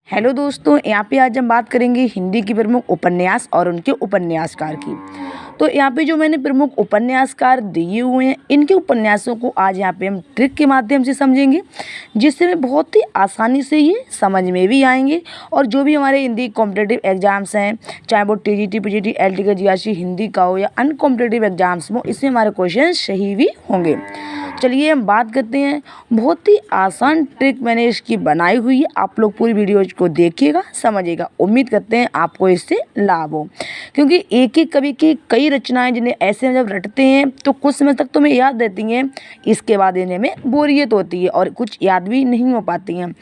Hello दोस्तों, यहाँ पे आज हम बात करेंगे हिंदी की प्रमुख उपन्यास और उनके उपन्यासकार की। तो यहाँ पे जो मैंने प्रमुख उपन्यासकार दिए हुए हैं, इनके उपन्यासों को आज यहाँ पे हम ट्रिक के माध्यम से समझेंगे, जिससे हमें बहुत ही आसानी से ये समझ में भी आएंगे। और जो भी हमारे हिंदी कॉम्पिटेटिव एग्जाम्स हैं, चाहे वो टीजीटी, पीजीटी, एलटी का, जीआरसी हिंदी का हो या अन्य कॉम्पिटेटिव एग्जाम्स हो, इसमें हमारे क्वेश्चन सही भी होंगे। चलिए हम बात करते हैं। बहुत ही आसान ट्रिक मैंने इसकी बनाई हुई है, आप लोग पूरी वीडियो को देखिएगा, समझिएगा। उम्मीद करते हैं आपको इससे लाभ हो, क्योंकि एक एक कवि की कई रचनाएं जिन्हें ऐसे जब रटते हैं तो कुछ समय तक तो हमें याद रहती हैं, इसके बाद इन्हें में बोरियत होती है और कुछ याद भी नहीं हो पाती हैं।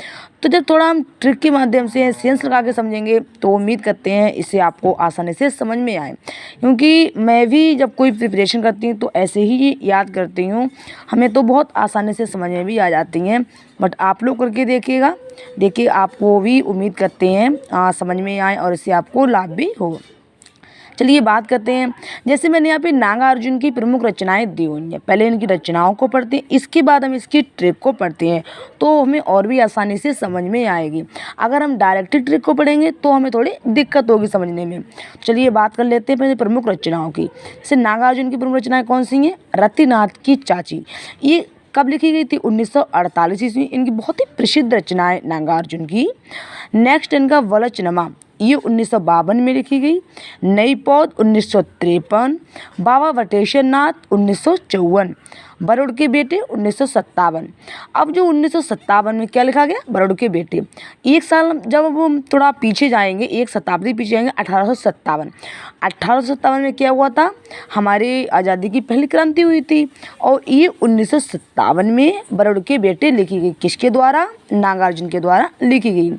तो जब थोड़ा हम ट्रिक के माध्यम से सेंस लगा के समझेंगे तो उम्मीद करते हैं इससे आपको आसानी से समझ में आए, क्योंकि मैं भी जब कोई प्रिपरेशन करती हूँ तो ऐसे ही याद करती हूँ, हमें तो बहुत आसानी से समझ में भी आ जाती हैं। बट आप लोग करके देखिएगा, देखिए आपको भी उम्मीद करते हैं समझ में आए और इससे आपको लाभ भी हो। चलिए बात करते हैं। जैसे मैंने यहाँ पे नागार्जुन की प्रमुख रचनाएं दी हुई हैं, पहले इनकी रचनाओं को पढ़ते हैं, इसके बाद हम इसकी ट्रिक को पढ़ते हैं, तो हमें और भी आसानी से समझ में आएगी। अगर हम डायरेक्टली ट्रिक को पढ़ेंगे तो हमें थोड़ी दिक्कत होगी समझने में। चलिए बात कर लेते हैं पहले प्रमुख रचनाओं की। जैसे नागार्जुन की प्रमुख रचनाएँ कौन सी हैं? रतिनाथ की चाची। ये कब लिखी गई थी? 1948 ईस्वी। इनकी बहुत ही प्रसिद्ध रचनाएं नागार्जुन की। नेक्स्ट इनका वलचनमा, ये 1952 में लिखी गई। नई पौध 1953। बाबा वटेश्वर नाथ 1954। बरुड़ के बेटे 1957। अब जो 1957 में क्या लिखा गया? बरुड़ के बेटे। एक साल जब हम थोड़ा पीछे जाएंगे, एक शताब्दी पीछे जाएंगे, 1857। 1857 में क्या हुआ था? हमारी आज़ादी की पहली क्रांति हुई थी और ये 1957 में बरुड़ के बेटे लिखी गई। किसके द्वारा? नागार्जुन के द्वारा लिखी गई।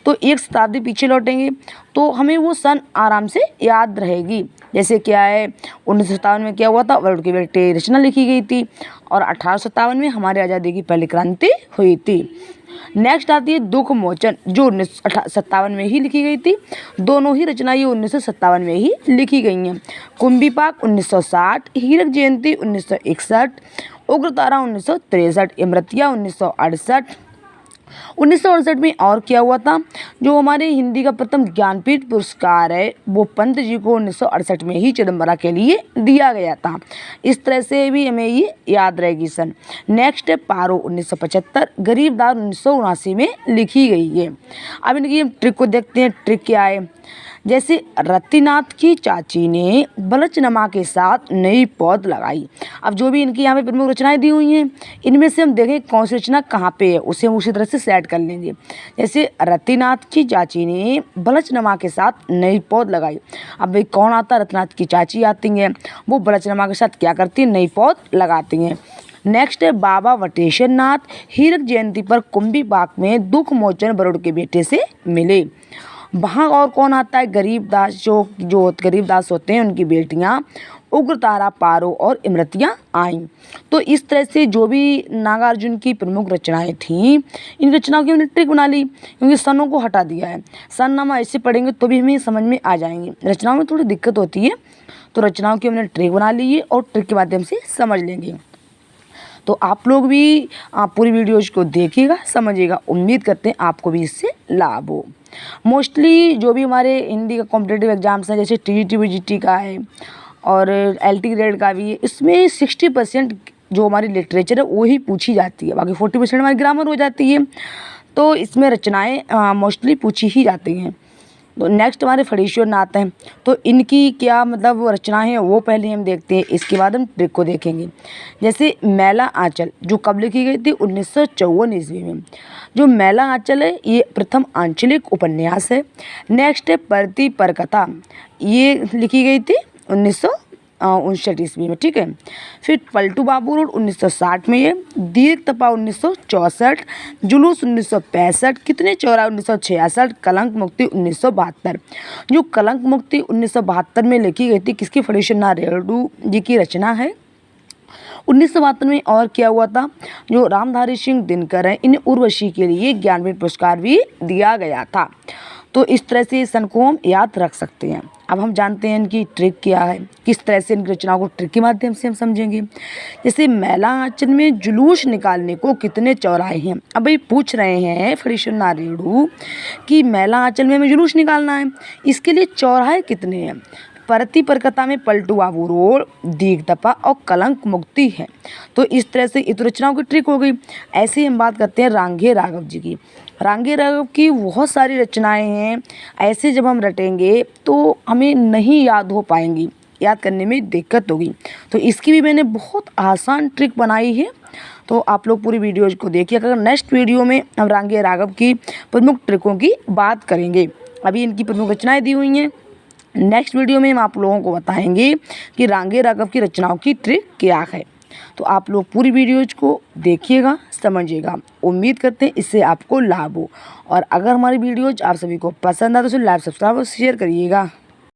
तो एक शताब्दी पीछे लौटेंगे तो हमें वो सन आराम से याद रहेगी। जैसे क्या है, 1957 में क्या हुआ था? बरुड़ के बेटे रचना लिखी गई थी और 1857 में हमारी आज़ादी की पहली क्रांति हुई थी। नेक्स्ट आती है दुख मोचन, जो 1957 में ही लिखी गई थी। दोनों ही रचना ये 1957 में ही लिखी गई हैं। कुंभीपाक 1960, हीरक जयंती 1961, उग्रतारा 1963, इमरतिया 1968। 1968 में और क्या हुआ था? जो हमारे हिंदी का प्रथम ज्ञानपीठ पुरस्कार है वो पंत जी को 1968 में ही चिदम्बरा के लिए दिया गया था। इस तरह से भी हमें ये याद रहेगी सन। नेक्स्ट है पारो 1975, गरीबदास 1979 में लिखी गई है। अब इनकी हम ट्रिक को देखते हैं। ट्रिक क्या है? जैसे रतिनाथ की चाची ने बलचनमा के साथ नई पौध लगाई। अब जो भी इनकी यहाँ पे प्रमुख रचनाएं दी हुई हैं, इनमें से हम देखें कौन सी रचना कहाँ पे है, उसे हम उसी तरह से सेट कर लेंगे। जैसे रतिनाथ की चाची ने बलचनमा के साथ नई पौध लगाई। अब भाई कौन आता है? रतिनाथ की चाची आती हैं, वो बलचनमा के साथ क्या करती हैं? नई पौध लगाती हैं। नेक्स्ट है बाबा वटेश्वर नाथ हीरक जयंती पर कुंभीपाक में दुख मोचन बरुड़ के बेटे से मिले। वहाँ और कौन आता है? गरीबदास, जो गरीबदास होते हैं उनकी बेटियाँ उग्रतारा, पारो और इमरतियाँ आईं। तो इस तरह से जो भी नागार्जुन की प्रमुख रचनाएं थीं, इन रचनाओं की हमने ट्रिक बना ली, क्योंकि सनों को हटा दिया है। सन हम ऐसे पढ़ेंगे तो भी हमें समझ में आ जाएंगे। रचनाओं में थोड़ी दिक्कत होती है, तो रचनाओं की हमने ट्रिक बना ली है और ट्रिक के माध्यम से समझ लेंगे। तो आप लोग भी पूरी वीडियोज को देखिएगा, समझिएगा। उम्मीद करते हैं आपको भी इससे लाभ हो। मोस्टली जो भी हमारे हिंदी का कॉम्पिटेटिव एग्जाम्स हैं, जैसे टीजीटी, पीजीटी का है और एलटी ग्रेड का भी है, इसमें 60% जो हमारी लिटरेचर है वो ही पूछी जाती है, बाकी 40% हमारी ग्रामर हो जाती है। तो इसमें रचनाएँ मोस्टली पूछी ही जाती हैं। तो नेक्स्ट हमारे फणीश्वर नाथ हैं, तो इनकी क्या मतलब वो रचनाएं हैं वो पहले हम देखते हैं, इसके बाद हम ट्रिक को देखेंगे। जैसे मैला आंचल, जो कब लिखी गई थी? 1954 ईस्वी में। जो मैला आंचल है ये प्रथम आंचलिक उपन्यास है। नेक्स्ट है परती पर कथा, ये लिखी गई थी 1959 ईस्वी में, ठीक है। फिर पलटू बाबू रोड 1960 में, ये दीर्घ तपा 1964, जुलूस 1965, कितने चौरा 1966, कलंक मुक्ति 1972। जो कलंक मुक्ति 1972 में लिखी गई थी, किसकी? फणीश्वर नाथ रेणु जी की रचना है। 1972 में और क्या हुआ था? जो रामधारी सिंह दिनकर हैं, इन्हें उर्वशी के लिए ज्ञानपीठ पुरस्कार भी दिया गया था। तो इस तरह से सन को हम याद रख सकते हैं। अब हम जानते हैं इनकी ट्रिक क्या है, किस तरह से इनकी रचनाओं को ट्रिक के माध्यम से हम समझेंगे। जैसे मैला आंचल में जुलूस निकालने को कितने चौराहे हैं। अब भाई पूछ रहे हैं फरीशुन्ना रेड़ू कि मैला आंचल में हमें जुलूस निकालना है, इसके लिए चौराहे कितने हैं। परती परकता में पलटू आबू रोड, दीगदपा और कलंक मुक्ति है। तो इस तरह से इत रचनाओं की ट्रिक हो गई। ऐसे ही हम बात करते हैं रांगे राघव जी की। रांगे राघव की बहुत सारी रचनाएं हैं, ऐसे जब हम रटेंगे तो हमें नहीं याद हो पाएंगी, याद करने में दिक्कत होगी। तो इसकी भी मैंने बहुत आसान ट्रिक बनाई है, तो आप लोग पूरी वीडियोज़ को देखिए। अगर नेक्स्ट वीडियो में हम रांगे राघव की प्रमुख ट्रिकों की बात करेंगे। अभी इनकी प्रमुख रचनाएं दी हुई हैं, नेक्स्ट वीडियो में हम आप लोगों को बताएंगे कि रांगे राघव की रचनाओं की ट्रिक क्या है। तो आप लोग पूरी वीडियोज को देखिएगा, समझिएगा। उम्मीद करते हैं इससे आपको लाभ हो, और अगर हमारी वीडियोज आप सभी को पसंद आए तो उसे लाइक, सब्सक्राइब और शेयर करिएगा।